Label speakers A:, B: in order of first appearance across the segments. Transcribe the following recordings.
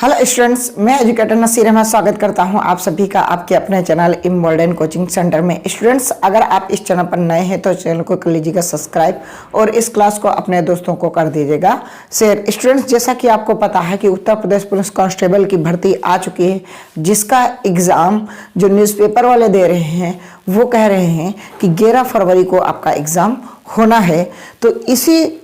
A: Hello students, मैं educator Naseer Ahmad स्वागत करता हूं आप सभी का आपके अपने चैनल इम्बोल्डन कोचिंग सेंटर में। स्टूडेंट्स, अगर आप इस चैनल पर नए हैं तो चैनल को कर लीजिएगा सब्सक्राइब और इस क्लास को अपने दोस्तों को कर दीजिएगा शेयर। स्टूडेंट्स, जैसा कि आपको पता है कि उत्तर प्रदेश पुलिस कांस्टेबल की भर्ती आ चुकी है, जिसका एग्ज़ाम जो न्यूज़पेपर वाले दे रहे हैं वो कह रहे हैं कि 11 फरवरी को आपका एग्ज़ाम होना है। तो इसी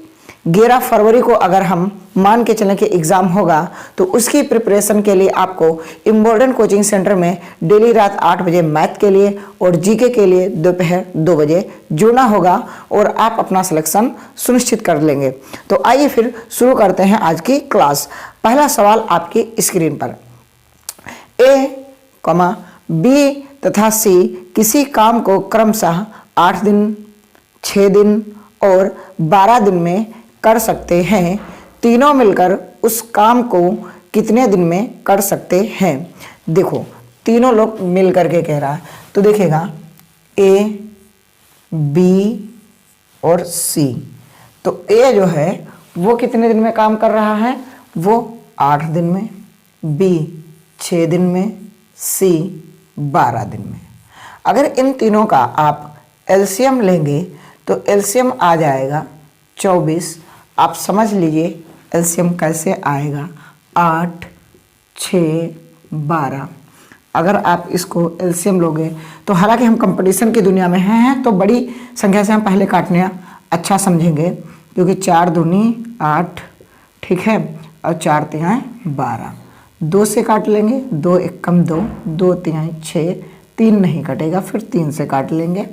A: 11 फरवरी को अगर हम मान के चलें कि एग्ज़ाम होगा तो उसकी प्रिपरेशन के लिए आपको इम्बोल्डन कोचिंग सेंटर में डेली रात 8 बजे मैथ के लिए और जीके के लिए दोपहर 2 बजे जुड़ना होगा और आप अपना सिलेक्शन सुनिश्चित कर लेंगे। तो आइए फिर शुरू करते हैं आज की क्लास। पहला सवाल आपकी स्क्रीन पर, ए, बी तथा सी किसी काम को क्रमशः 8 दिन, 6 दिन और 12 दिन में कर सकते हैं। तीनों मिलकर उस काम को कितने दिन में कर सकते हैं। देखो, तीनों लोग मिल करके कह रहा है, तो देखिएगा ए, बी और सी। तो ए जो है वो कितने दिन में काम कर रहा है, वो 8 दिन में, बी 6 दिन में, सी 12 दिन में। अगर इन तीनों का आप एलसीएम लेंगे तो एलसीएम आ जाएगा 24। आप समझ लीजिए एलसीएम कैसे आएगा, 8, 6, 12। अगर आप इसको एलसीएम लोगे तो हालांकि हम कंपटीशन की दुनिया में हैं तो बड़ी संख्या से हम पहले काटने अच्छा समझेंगे, क्योंकि 4 दूनी 8, ठीक है, और 4 तिहाई 12। 2 से काट लेंगे, 2 एकम 2, 2 तिहाई 6, 3 नहीं कटेगा, फिर 3 से काट लेंगे,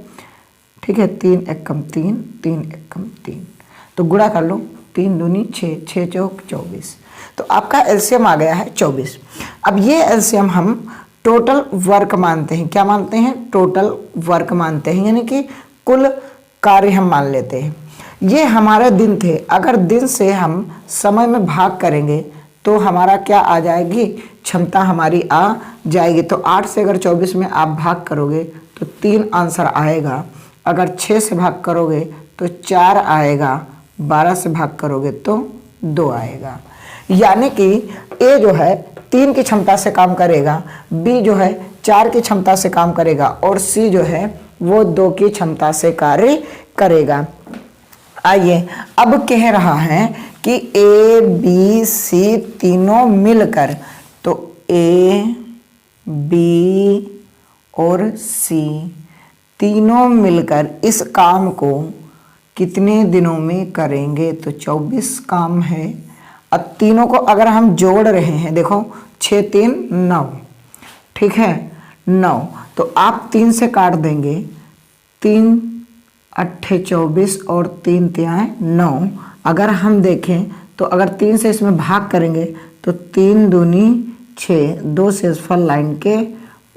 A: ठीक है, 3 एकम 3, 3 एकम 3। तो गुणा कर लो, 3 दूनी 6, 6 चौक 24। तो आपका एलसीएम आ गया है 24। अब ये एलसीएम हम टोटल वर्क मानते हैं। क्या मानते हैं? टोटल वर्क मानते हैं, यानी कि कुल कार्य हम मान लेते हैं। ये हमारे दिन थे। अगर दिन से हम समय में भाग करेंगे तो हमारा क्या आ जाएगी, क्षमता हमारी आ जाएगी। तो 8 से अगर 24 में आप भाग करोगे तो 3 आंसर आएगा। अगर 6 से भाग करोगे तो 4 आएगा, 12 से भाग करोगे तो 2 आएगा। यानी कि ए जो है 3 की क्षमता से काम करेगा, बी जो है 4 की क्षमता से काम करेगा और सी जो है वो 2 की क्षमता से कार्य करेगा। आइए, अब कह रहा है कि ए, बी, सी तीनों मिलकर, तो ए, बी और सी तीनों मिलकर इस काम को कितने दिनों में करेंगे। तो 24 काम है। अब तीनों को अगर हम जोड़ रहे हैं, देखो 6 3 9, ठीक है, 9। तो आप 3 से काट देंगे, 3 8 24 और 3 तिहाई 9। अगर हम देखें तो अगर 3 से इसमें भाग करेंगे तो 3 दूनी 6, 2 से फल लाइन के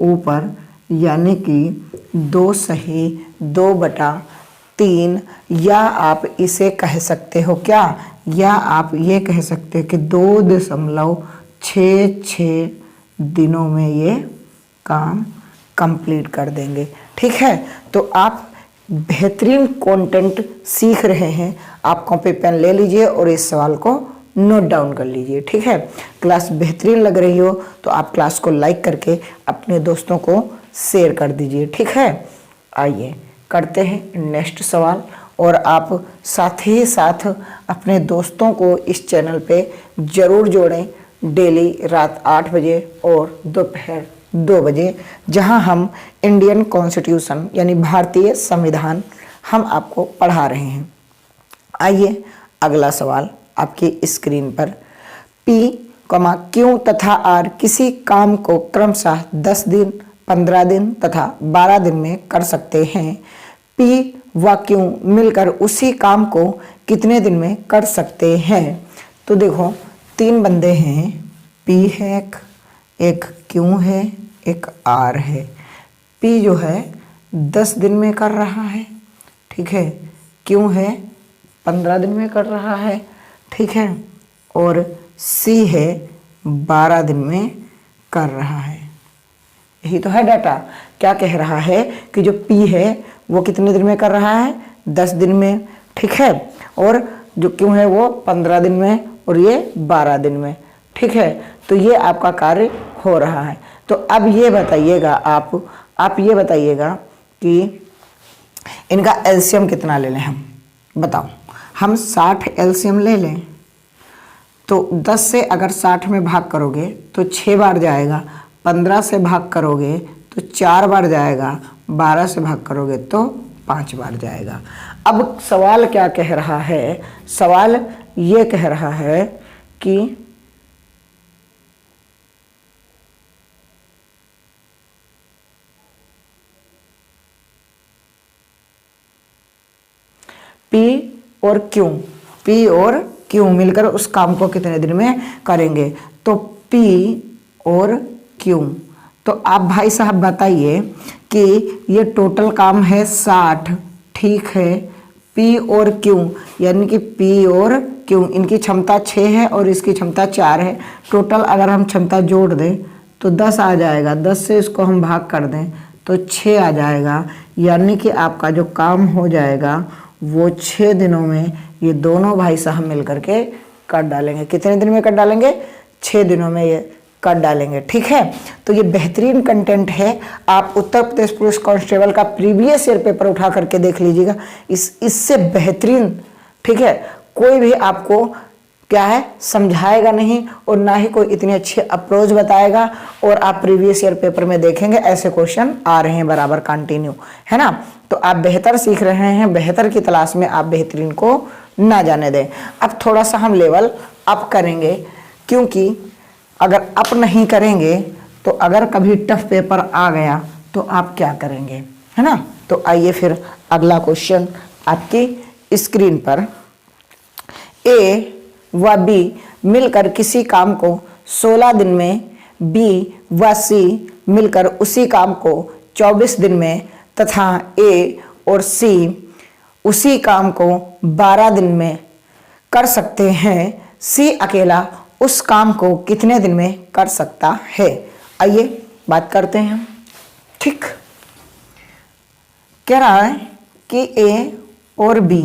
A: ऊपर, यानी कि 2 सही 2/3, या आप इसे कह सकते हो क्या, या आप ये कह सकते हैं कि 2.66 दिनों में ये काम कंप्लीट कर देंगे। ठीक है, तो आप बेहतरीन कंटेंट सीख रहे हैं। आप कॉपी पेन ले लीजिए और इस सवाल को नोट डाउन कर लीजिए। ठीक है, क्लास बेहतरीन लग रही हो तो आप क्लास को लाइक करके अपने दोस्तों को शेयर कर दीजिए। ठीक है, आइए करते हैं नेक्स्ट सवाल। और आप साथ ही साथ अपने दोस्तों को इस चैनल पे ज़रूर जोड़ें, डेली रात 8 बजे और दोपहर 2 बजे, जहां हम इंडियन कॉन्स्टिट्यूशन यानी भारतीय संविधान हम आपको पढ़ा रहे हैं। आइए अगला सवाल आपकी स्क्रीन पर, P, Q तथा R किसी काम को क्रमशः 10 दिन, 15 दिन तथा 12 दिन में कर सकते हैं। P व Q मिलकर उसी काम को कितने दिन में कर सकते हैं। तो देखो 3 बंदे हैं, P है, एक Q है, एक R है। P जो है 10 दिन में कर रहा है, ठीक है, Q है 15 दिन में कर रहा है, ठीक है, और C है 12 दिन में कर रहा है। यही तो है डाटा। क्या कह रहा है कि जो P है वो कितने दिन में कर रहा है, 10 दिन में, ठीक है, और जो Q है वो 15 दिन में और ये 12 दिन में। ठीक है, तो ये आपका कार्य हो रहा है। तो अब ये बताइएगा, आप ये बताइएगा कि इनका एलसीएम कितना ले लें हम, बताओ। हम 60 एलसीएम ले लें तो 10 से अगर 60 में भाग करोगे तो 6 बार जाएगा, 15 से भाग करोगे तो 4 बार जाएगा, 12 से भाग करोगे तो 5 बार जाएगा। अब सवाल क्या कह रहा है, सवाल ये कह रहा है कि P और Q मिलकर उस काम को कितने दिन में करेंगे। तो P और Q, तो आप भाई साहब बताइए कि ये टोटल काम है 60, ठीक है। P और Q यानी कि P और Q इनकी क्षमता 6 है और इसकी क्षमता 4 है। टोटल अगर हम क्षमता जोड़ दें तो 10 आ जाएगा, 10 से इसको हम भाग कर दें तो 6 आ जाएगा। यानी कि आपका जो काम हो जाएगा वो 6 दिनों में ये दोनों भाई साहब मिल करके कर डालेंगे। कितने दिन में कर डालेंगे? 6 दिनों में ये कर डालेंगे, ठीक है। तो ये बेहतरीन कंटेंट है। आप उत्तर प्रदेश पुलिस कांस्टेबल का प्रीवियस ईयर पेपर उठा करके देख लीजिएगा, इससे बेहतरीन, ठीक है, कोई भी आपको क्या है समझाएगा नहीं और ना ही कोई इतनी अच्छी अप्रोच बताएगा। और आप प्रीवियस ईयर पेपर में देखेंगे ऐसे क्वेश्चन आ रहे हैं बराबर कंटिन्यू, है ना। तो आप बेहतर सीख रहे हैं, बेहतर की तलाश में आप बेहतरीन को ना जाने दें। अब थोड़ा सा हम लेवल अप करेंगे, क्योंकि अगर अप नहीं करेंगे तो अगर कभी टफ पेपर आ गया तो आप क्या करेंगे, है ना। तो आइए फिर अगला क्वेश्चन आपकी स्क्रीन पर। ए व बी मिलकर किसी काम को 16 दिन में, बी व सी मिलकर उसी काम को 24 दिन में तथा ए और सी उसी काम को 12 दिन में कर सकते हैं, सी अकेला उस काम को कितने दिन में कर सकता है। आइए बात करते हैं, ठीक। कह रहा है कि ए और बी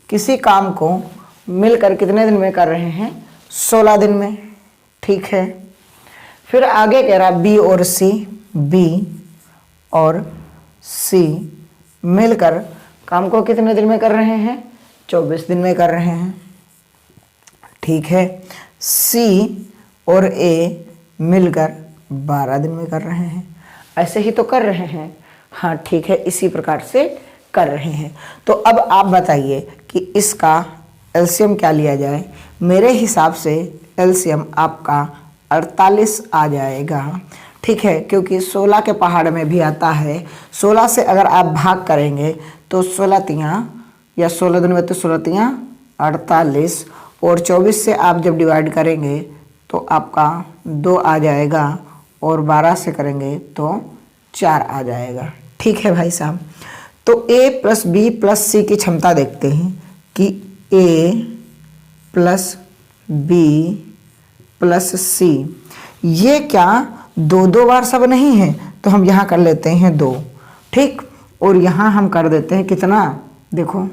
A: किसी काम को मिलकर कितने दिन में कर रहे हैं? 16 दिन में, ठीक है। फिर आगे कह रहा बी और सी, बी और सी मिलकर काम को कितने दिन में कर रहे हैं? 24 दिन में कर रहे हैं, ठीक है। सी और ए मिलकर 12 दिन में कर रहे हैं। ऐसे ही तो कर रहे हैं, हाँ ठीक है, इसी प्रकार से कर रहे हैं। तो अब आप बताइए कि इसका एलसीएम क्या लिया जाए। मेरे हिसाब से एलसीएम आपका 48 आ जाएगा, ठीक है, क्योंकि 16 के पहाड़ में भी आता है। 16 से अगर आप भाग करेंगे तो 16 तियाँ या 16 दिन में तो 16 तियाँ 48 और 24 से आप जब डिवाइड करेंगे तो आपका 2 आ जाएगा और 12 से करेंगे तो 4 आ जाएगा, ठीक है भाई साहब। तो ए प्लस बी प्लस सी की क्षमता देखते हैं कि ए प्लस बी प्लस सी, ये क्या 2 बार सब नहीं है, तो हम यहाँ कर लेते हैं 2, ठीक। और यहाँ हम कर देते हैं कितना, देखो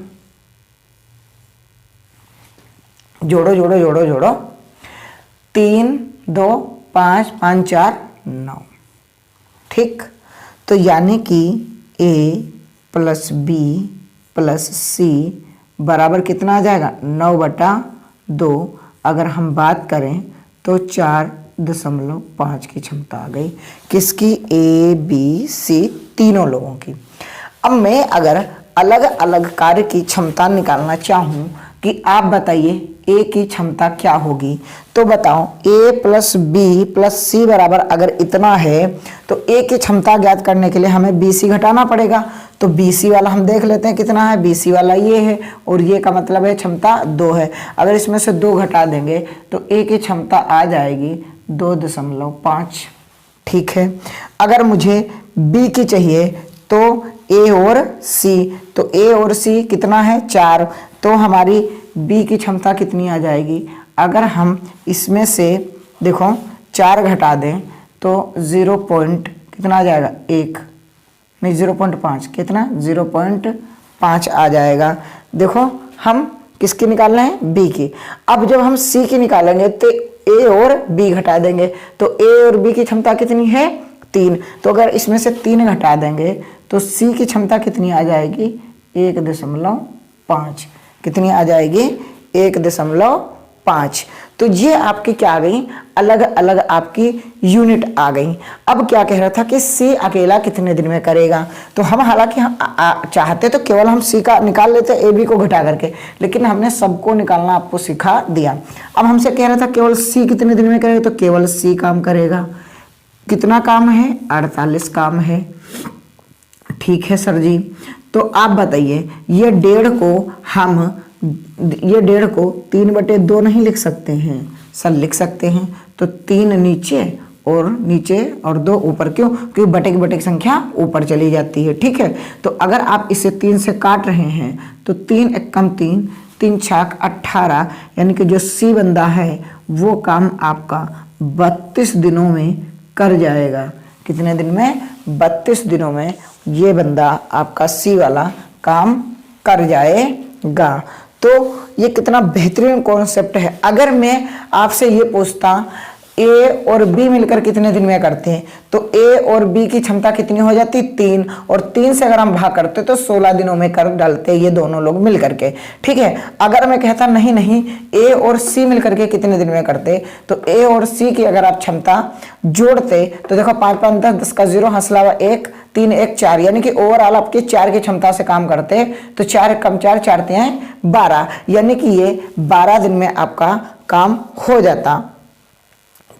A: जोड़ो जोड़ो जोड़ो जोड़ो, 3 2 5 5 4 9, ठीक। तो यानी कि ए प्लस बी प्लस सी बराबर कितना आ जाएगा? 9/2। अगर हम बात करें तो 4.5 की क्षमता आ गई, किसकी? ए बी सी तीनों लोगों की। अब मैं अगर अलग अलग कार्य की क्षमता निकालना चाहूँ कि आप बताइए ए की क्षमता क्या होगी, तो बताओ ए प्लस बी प्लस सी बराबर अगर इतना है तो ए की क्षमता ज्ञात करने के लिए हमें बी सी घटाना पड़ेगा। तो बी सी वाला हम देख लेते हैं कितना है, बी सी वाला ये है और ये का मतलब है क्षमता 2 है। अगर इसमें से 2 घटा देंगे तो ए की क्षमता आ जाएगी 2.5, ठीक है। अगर मुझे बी की चाहिए तो ए और सी, तो ए और सी कितना है? 4, तो हमारी बी की क्षमता कितनी आ जाएगी? अगर हम इसमें से देखो 4 घटा दें तो कितना आ जाएगा? 1 नहीं 0.5, कितना? 0.5 आ जाएगा। देखो हम किसकी निकाल रहे हैं? बी की। अब जब हम सी की निकालेंगे तो ए और बी घटा देंगे तो ए और बी की क्षमता कितनी है 3। तो अगर इसमें से 3 घटा देंगे तो सी की क्षमता कितनी आ जाएगी 1.5। कितनी आ जाएगी 1.5। तो ये आपकी क्या आ गई, अलग अलग आपकी यूनिट आ गई। अब क्या कह रहा था कि सी अकेला कितने दिन में करेगा, तो हम हालांकि चाहते तो केवल हम सी का निकाल लेते ए बी को घटा करके, लेकिन हमने सबको निकालना आपको सिखा दिया। अब हमसे कह रहा था केवल सी कितने दिन में करेगा, तो केवल सी काम करेगा। कितना काम है 48 काम है। ठीक है सर जी, तो आप बताइए ये 1.5 को 3/2 नहीं लिख सकते हैं सर? लिख सकते हैं। तो 3 नीचे और 2 ऊपर, क्यों? क्योंकि बटे की संख्या ऊपर चली जाती है। ठीक है, तो अगर आप इसे 3 से काट रहे हैं तो 3 × 3 3 × 18, यानी कि जो सी बंदा है वो काम आपका 32 दिनों में कर जाएगा। कितने दिन में? 32 दिनों में ये बंदा आपका सी वाला काम कर जाएगा। तो ये कितना बेहतरीन कॉन्सेप्ट है। अगर मैं आपसे ये पूछता ए और बी मिलकर कितने दिन में करते हैं, तो ए और बी की क्षमता कितनी हो जाती 3, और 3 से अगर हम भाग करते तो 16 दिनों में कर डालते ये दोनों लोग मिल करके। ठीक है, अगर मैं कहता नहीं ए और सी मिलकर के कितने दिन में करते, तो ए और सी की अगर आप क्षमता जोड़ते तो देखो 5 5 10 10 का 0 हंसला 1 3 1 4, यानी कि ओवरऑल आपके 4 की क्षमता से काम करते तो 4 कम 4 4 12, यानी कि ये 12 दिन में आपका काम हो जाता।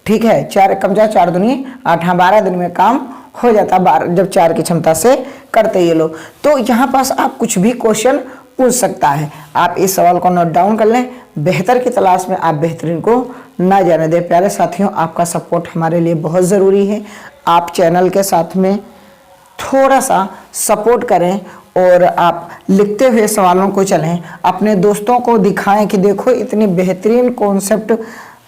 A: ठीक है, 4 कम 4 4 दूनी 8, 12 दिन में काम हो जाता 12, जब 4 की क्षमता से करते ये लोग। तो यहाँ पास आप कुछ भी क्वेश्चन पूछ सकता है। आप इस सवाल को नोट डाउन कर लें। बेहतर की तलाश में आप बेहतरीन को ना जाने दें। प्यारे साथियों, आपका सपोर्ट हमारे लिए बहुत ज़रूरी है। आप चैनल के साथ में थोड़ा सा सपोर्ट करें और आप लिखते हुए सवालों को चलें, अपने दोस्तों को दिखाएं कि देखो इतनी बेहतरीन कॉन्सेप्ट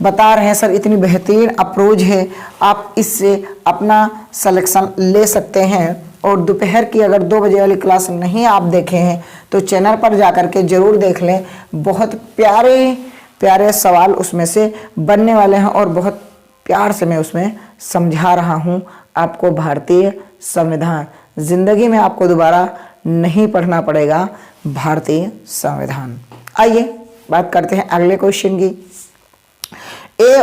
A: बता रहे हैं सर, इतनी बेहतरीन अप्रोच है, आप इससे अपना सिलेक्शन ले सकते हैं। और दोपहर की अगर 2 बजे वाली क्लास नहीं आप देखे हैं तो चैनल पर जाकर के ज़रूर देख लें। बहुत प्यारे प्यारे सवाल उसमें से बनने वाले हैं और बहुत प्यार से मैं उसमें समझा रहा हूँ आपको भारतीय संविधान। ज़िंदगी में आपको दोबारा नहीं पढ़ना पड़ेगा भारतीय संविधान। आइए बात करते हैं अगले क्वेश्चन की। ए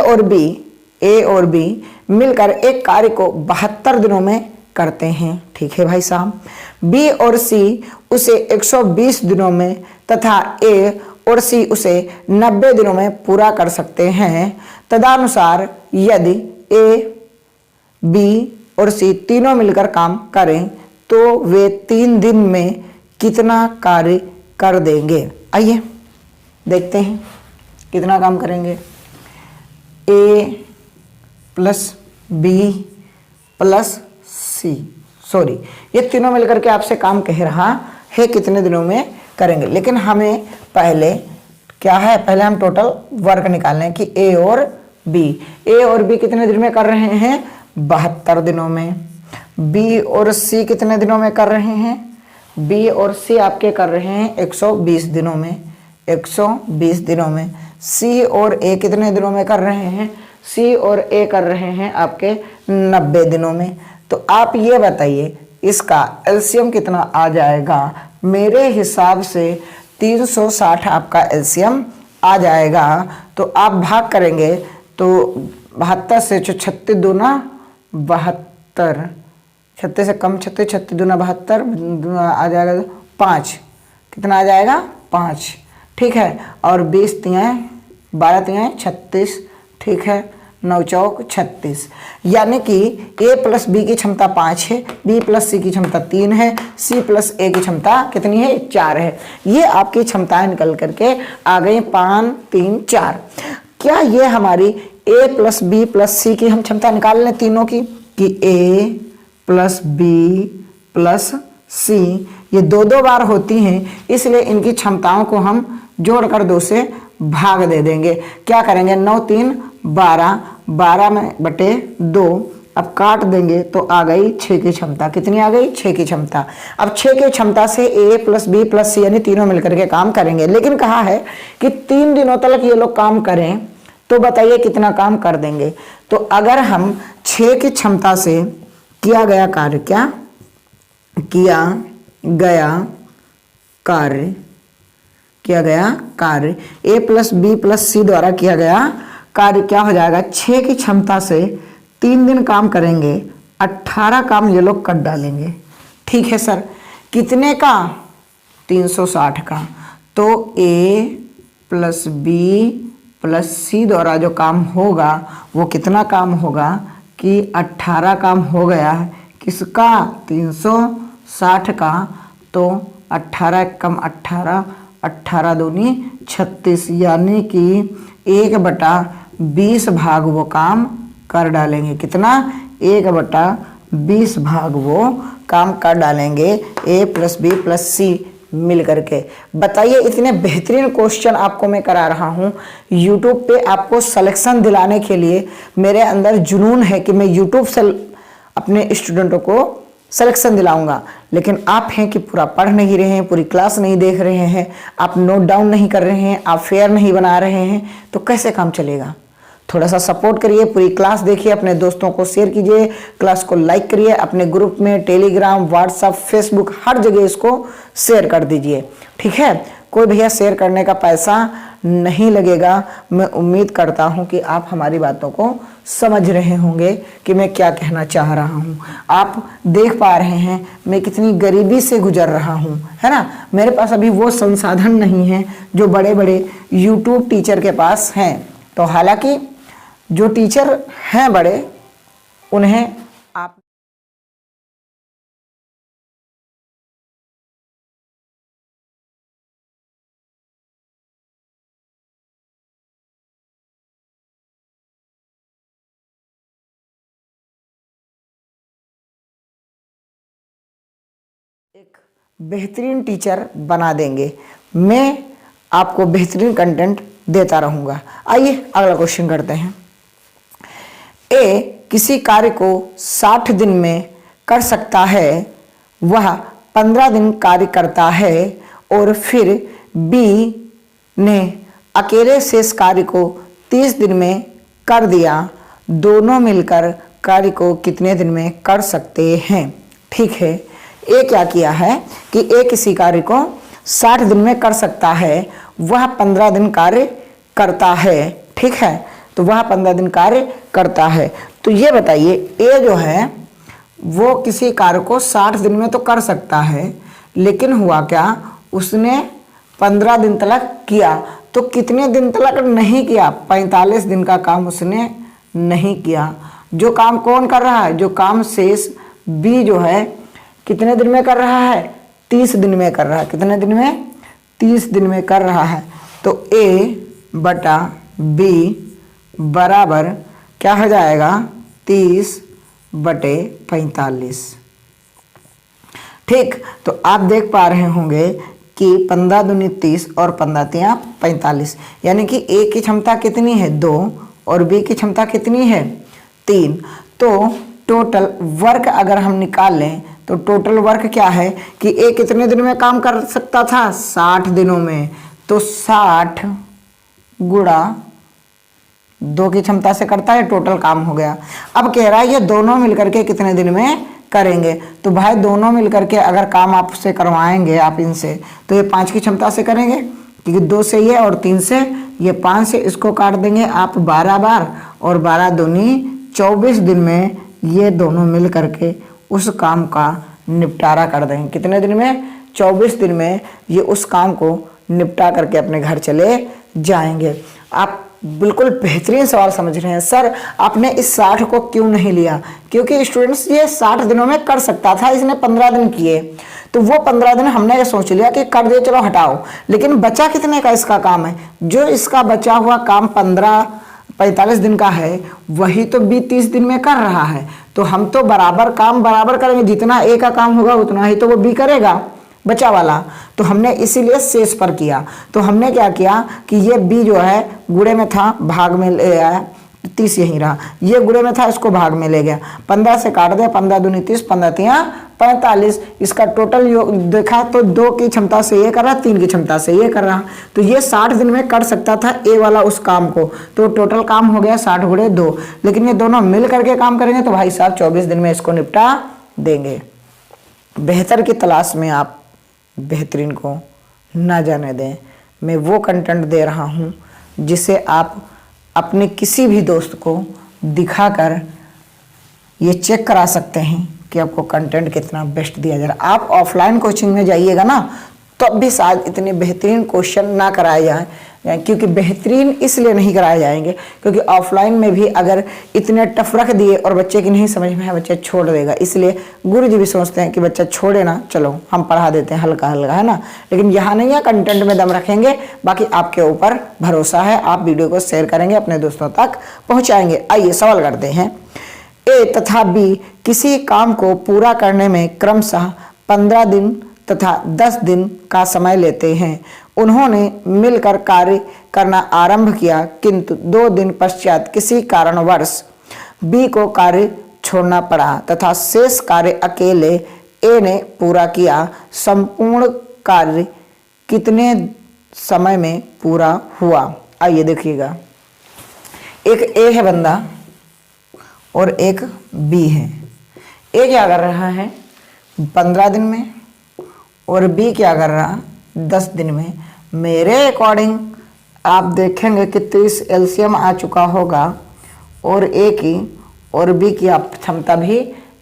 A: और बी मिलकर एक कार्य को 72 दिनों में करते हैं। ठीक है भाई साहब। बी और सी उसे 120 दिनों में तथा ए और सी उसे 90 दिनों में पूरा कर सकते हैं। तदनुसार यदि ए, बी और सी तीनों मिलकर काम करें तो वे 3 दिन में कितना कार्य कर देंगे। आइए देखते हैं कितना काम करेंगे। ए प्लस बी प्लस सी, सॉरी ये तीनों मिलकर के आपसे काम कह रहा है कितने दिनों में करेंगे, लेकिन हमें पहले क्या है, पहले हम टोटल वर्क निकालने हैं कि ए और बी कितने दिन में कर रहे हैं 72 दिनों में। बी और सी कितने दिनों में कर रहे हैं, बी और सी आपके कर रहे हैं 120 दिनों में, 120 दिनों में। सी और ए कितने दिनों में कर रहे हैं, सी और ए कर रहे हैं आपके 90 दिनों में। तो आप ये बताइए इसका एलसीएम कितना आ जाएगा। मेरे हिसाब से 360 आपका एलसीएम आ जाएगा। तो आप भाग करेंगे तो 72 से 36 दूना 72, 36 से कम 36 दूना 72 आ जाएगा 5, कितना आ जाएगा 5। ठीक है, और 20 तियाएँ 12 तियाएँ 36, ठीक है, 9 चौक 36, यानी कि ए प्लस बी की क्षमता 5 है, बी प्लस सी की क्षमता 3 है, सी प्लस ए की क्षमता कितनी है 4 है। ये आपकी क्षमताएं निकल करके आ गई 5 3 4। क्या ये हमारी ए प्लस बी प्लस सी की हम क्षमता निकाल लें तीनों की, कि ए प्लस बी प्लस सी ये 2 बार होती हैं, इसलिए इनकी क्षमताओं को हम जोड़कर 2 से भाग दे देंगे। क्या करेंगे 9 3 12, 12 में बटे 2, अब काट देंगे तो आ गई 6 की क्षमता। कितनी आ गई 6 की क्षमता। अब 6 की क्षमता से ए प्लस बी प्लस सी यानी तीनों मिलकर के काम करेंगे, लेकिन कहा है कि 3 दिनों तक ये लोग काम करें तो बताइए कितना काम कर देंगे। तो अगर हम 6 की क्षमता से किया गया कार्य, क्या किया गया कार्य, किया गया कार्य ए प्लस बी प्लस सी द्वारा किया गया कार्य क्या हो जाएगा, 6 की क्षमता से 3 दिन काम करेंगे, 18 काम ये लोग कर डालेंगे। ठीक है सर, कितने का, 360 का। तो ए प्लस बी प्लस सी द्वारा जो काम होगा वो कितना काम होगा कि 18 काम हो गया है, किसका, 360 का। तो 18 कम 18, 18 दूनी 36, यानी कि 1/20 भाग वो काम कर डालेंगे। कितना, 1/20 भाग वो काम कर डालेंगे ए प्लस बी प्लस सी मिल करके। बताइए, इतने बेहतरीन क्वेश्चन आपको मैं करा रहा हूँ यूट्यूब पे, आपको सिलेक्शन दिलाने के लिए मेरे अंदर जुनून है कि मैं यूट्यूब से अपने स्टूडेंटों को सिलेक्शन दिलाऊंगा। लेकिन आप हैं कि पूरा पढ़ नहीं रहे हैं, पूरी क्लास नहीं देख रहे हैं, आप नोट डाउन नहीं कर रहे हैं, आप फेयर नहीं बना रहे हैं, तो कैसे काम चलेगा। थोड़ा सा सपोर्ट करिए, पूरी क्लास देखिए, अपने दोस्तों को शेयर कीजिए, क्लास को लाइक करिए, अपने ग्रुप में टेलीग्राम, व्हाट्सएप, फेसबुक हर जगह इसको शेयर कर दीजिए। ठीक है, कोई भैया शेयर करने का पैसा नहीं लगेगा। मैं उम्मीद करता हूं कि आप हमारी बातों को समझ रहे होंगे कि मैं क्या कहना चाह रहा हूं। आप देख पा रहे हैं मैं कितनी गरीबी से गुजर रहा हूं, है ना। मेरे पास अभी वो संसाधन नहीं है जो बड़े बड़े यूट्यूब टीचर के पास हैं। तो हालांकि जो टीचर हैं बड़े, उन्हें आप एक बेहतरीन टीचर बना देंगे। मैं आपको बेहतरीन कंटेंट देता रहूंगा। आइए अगला क्वेश्चन करते हैं। ए किसी कार्य को 60 दिन में कर सकता है, वह 15 दिन कार्य करता है, और फिर बी ने अकेले शेष कार्य को 30 दिन में कर दिया। दोनों मिलकर कार्य को कितने दिन में कर सकते हैं। ठीक है, ए क्या किया है कि ए किसी कार्य को 60 दिन में कर सकता है, वह 15 दिन कार्य करता है। ठीक है, तो वह 15 दिन कार्य करता है। तो ये बताइए, ए जो है वो किसी कार्य को 60 दिन में तो कर सकता है, लेकिन हुआ क्या, उसने 15 दिन तक किया। तो कितने दिन तक नहीं किया, 45 दिन का काम उसने नहीं किया। जो काम कौन कर रहा है, जो काम शेष बी जो है कितने दिन में कर रहा है, 30 दिन में कर रहा है। कितने दिन में, 30 दिन में कर रहा है। तो ए बटा बी बराबर क्या हो जाएगा, 30/45। ठीक, तो आप देख पा रहे होंगे कि 15 दूनी 30 और 15 तिया 45, यानी कि ए की क्षमता कितनी है, 2, और बी की क्षमता कितनी है, 3। तो टोटल वर्क अगर हम निकाल लें तो टोटल वर्क क्या है कि ए कितने दिन में काम कर सकता था, 60 दिनों में। तो 60 गुणा 2 की क्षमता से करता है, टोटल काम हो गया। अब कह रहा है ये दोनों मिलकर के कितने दिन में करेंगे। तो भाई दोनों मिलकर के अगर काम आपसे करवाएंगे आप इनसे, तो ये 5 की क्षमता से करेंगे, क्योंकि 2 से ये और 3 से ये 5 से इसको काट देंगे आप 12 बार, और 12 दूनी 24 दिन में ये दोनों मिल करके उस काम का निपटारा कर देंगे। कितने दिन में, 24 दिन में ये उस काम को निपटा करके अपने घर चले जाएंगे। आप बिल्कुल बेहतरीन सवाल समझ रहे हैं। सर आपने इस 60 को क्यों नहीं लिया, क्योंकि स्टूडेंट्स ये 60 दिनों में कर सकता था, इसने 15 दिन किए। तो वो 15 दिन हमने ये सोच लिया कि कर दे, चलो हटाओ। लेकिन बचा कितने का इसका काम है, जो इसका बचा हुआ काम 45 दिन का है, वही तो बी 30 दिन में कर रहा है। तो हम तो बराबर काम बराबर करेंगे, जितना ए का काम होगा उतना ही तो वो बी करेगा, बचा वाला। तो हमने इसीलिए शेष पर किया। तो हमने क्या किया कि ये बी जो है गुणे में था, भाग में ले आया, 30 यहीं रहा, ये गुणे में था, इसको भाग में ले गया, 15 से काट दे, 15 दूनी 30, 15 तिया 45। इसका टोटल देखा तो 2 की क्षमता से ये कर रहा, 3 की क्षमता से ये कर रहा, तो ये 60 दिन में कर सकता था ए वाला उस काम को, तो टोटल काम हो गया 60 गुणे 2। लेकिन ये दोनों मिल करके काम करेंगे तो भाई साहब 24 दिन में इसको निपटा देंगे। बेहतर की तलाश में आप बेहतरीन को ना जाने दें। मैं वो कंटेंट दे रहा हूँ जिसे आप अपने किसी भी दोस्त को दिखाकर ये चेक करा सकते हैं कि आपको कंटेंट कितना बेस्ट दिया जा रहा है। आप ऑफलाइन कोचिंग में जाइएगा ना तो अब भी शायद इतने बेहतरीन क्वेश्चन ना कराए जाएं, क्योंकि बेहतरीन इसलिए नहीं कराए जाएंगे क्योंकि ऑफलाइन में भी अगर इतने टफ रख दिए और बच्चे की नहीं समझ में है, बच्चा छोड़ देगा। इसलिए गुरुजी भी सोचते हैं कि बच्चा छोड़े ना, चलो हम पढ़ा देते हैं हल्का हल्का, है ना। लेकिन यहाँ नहीं है, कंटेंट में दम रखेंगे, बाकी आपके ऊपर भरोसा है, आप वीडियो को शेयर करेंगे, अपने दोस्तों तक पहुँचाएंगे। आइए सवाल करते हैं। ए तथा बी किसी काम को पूरा करने में क्रमशः 15 दिन तथा 10 दिन का समय लेते हैं। उन्होंने मिलकर कार्य करना आरंभ किया, किंतु 2 दिन पश्चात किसी कारणवश बी को कार्य छोड़ना पड़ा तथा शेष कार्य अकेले ए ने पूरा किया। संपूर्ण कार्य कितने समय में पूरा हुआ? आइए देखिएगा। एक ए है बंदा और एक बी है। ए क्या कर रहा है 15 दिन में और बी क्या कर रहा 10 दिन में। मेरे अकॉर्डिंग आप देखेंगे कि 30 एलसीएम आ चुका होगा और ए की और बी की आप क्षमता भी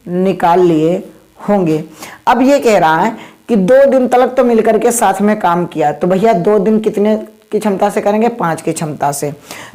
A: निकाल लिए होंगे। अब ये कह रहा है कि 2 दिन तक तो मिलकर के साथ में काम किया, तो भैया 2 दिन कितने की क्षमता से करेंगे? 5 की क्षमता से।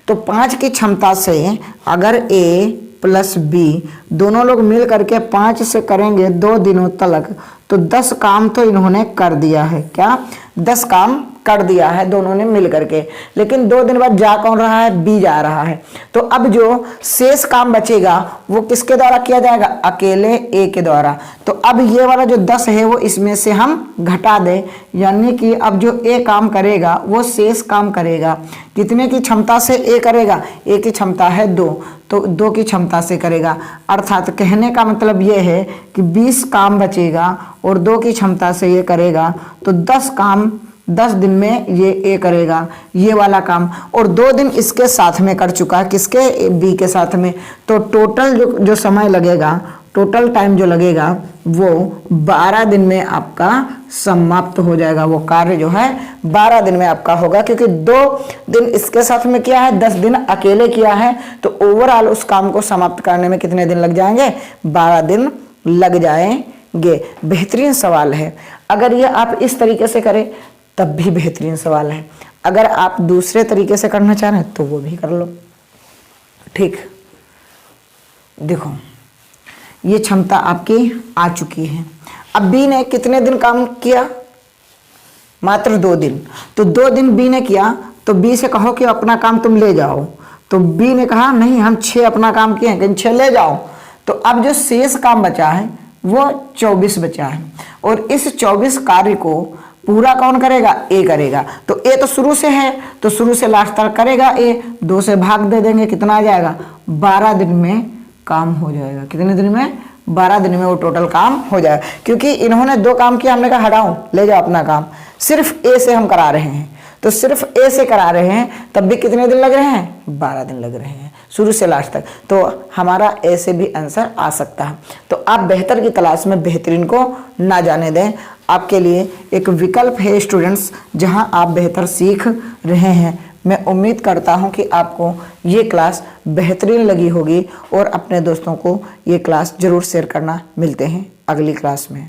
A: तो 5 की क्षमता से अगर ए प्लस बी दोनों लोग मिल करके 5 से करेंगे 2 दिनों तक, तो 10 काम तो इन्होंने कर दिया है। क्या 10 काम कर दिया है दोनों ने मिल करके। लेकिन 2 दिन बाद जा कौन रहा है? बी जा रहा है। तो अब जो शेष काम बचेगा वो किसके द्वारा किया जाएगा? अकेले ए के द्वारा। तो अब ये वाला जो 10 है वो इसमें से हम घटा दें, यानी कि अब जो ए काम करेगा वो शेष काम करेगा। कितने की क्षमता से ए करेगा? ए की क्षमता है 2, तो 2 की क्षमता से करेगा। अर्थात कहने का मतलब ये है कि 20 काम बचेगा और 2 की क्षमता से ये करेगा, तो 10 काम 10 दिन में ये ए करेगा ये वाला काम, और 2 दिन इसके साथ में कर चुका है। किसके? बी के साथ में। तो टोटल जो समय लगेगा, टोटल टाइम जो लगेगा वो 12 दिन में आपका समाप्त हो जाएगा। वो कार्य जो है 12 दिन में आपका होगा, क्योंकि 2 दिन इसके साथ में किया है, 10 दिन अकेले किया है। तो ओवरऑल उस काम को समाप्त करने में कितने दिन लग जाएंगे? 12 दिन लग जाएंगे। बेहतरीन सवाल है। अगर ये आप इस तरीके से करें तब भी बेहतरीन सवाल है। अगर आप दूसरे तरीके से करना चाह रहे हैं तो वो भी कर लो। ठीक, देखो ये क्षमता आपकी आ चुकी है। अब बी ने कितने दिन काम किया? मात्र 2 दिन। तो 2 दिन बी ने किया, तो बी से कहो कि अपना काम तुम ले जाओ। तो बी ने कहा नहीं, हम 6 अपना काम किए हैं, 6 ले जाओ। तो अब जो शेष काम बचा है वो 24 बचा है, और इस 24 कार्य को पूरा कौन करेगा? ए करेगा। तो ए तो शुरू से है, तो शुरू से लास्ट तक करेगा ए। 2 से भाग दे देंगे, कितना आ जाएगा? 12 दिन में काम हो जाएगा। कितने दिन में? 12 दिन में वो टोटल काम हो जाएगा। क्योंकि इन्होंने 2 काम किया, हमने कहा हटाओ, ले जाओ अपना काम। सिर्फ ए से हम करा रहे हैं, तो सिर्फ ए से करा रहे हैं, तब भी कितने दिन लग रहे हैं? 12 दिन लग रहे हैं, शुरू से लास्ट तक। तो हमारा ए से भी आंसर आ सकता है। तो आप बेहतर की तलाश में बेहतरीन को ना जाने दें। आपके लिए एक विकल्प है स्टूडेंट्स, जहां आप बेहतर सीख रहे हैं। मैं उम्मीद करता हूं कि आपको ये क्लास बेहतरीन लगी होगी और अपने दोस्तों को ये क्लास ज़रूर शेयर करना। मिलते हैं अगली क्लास में।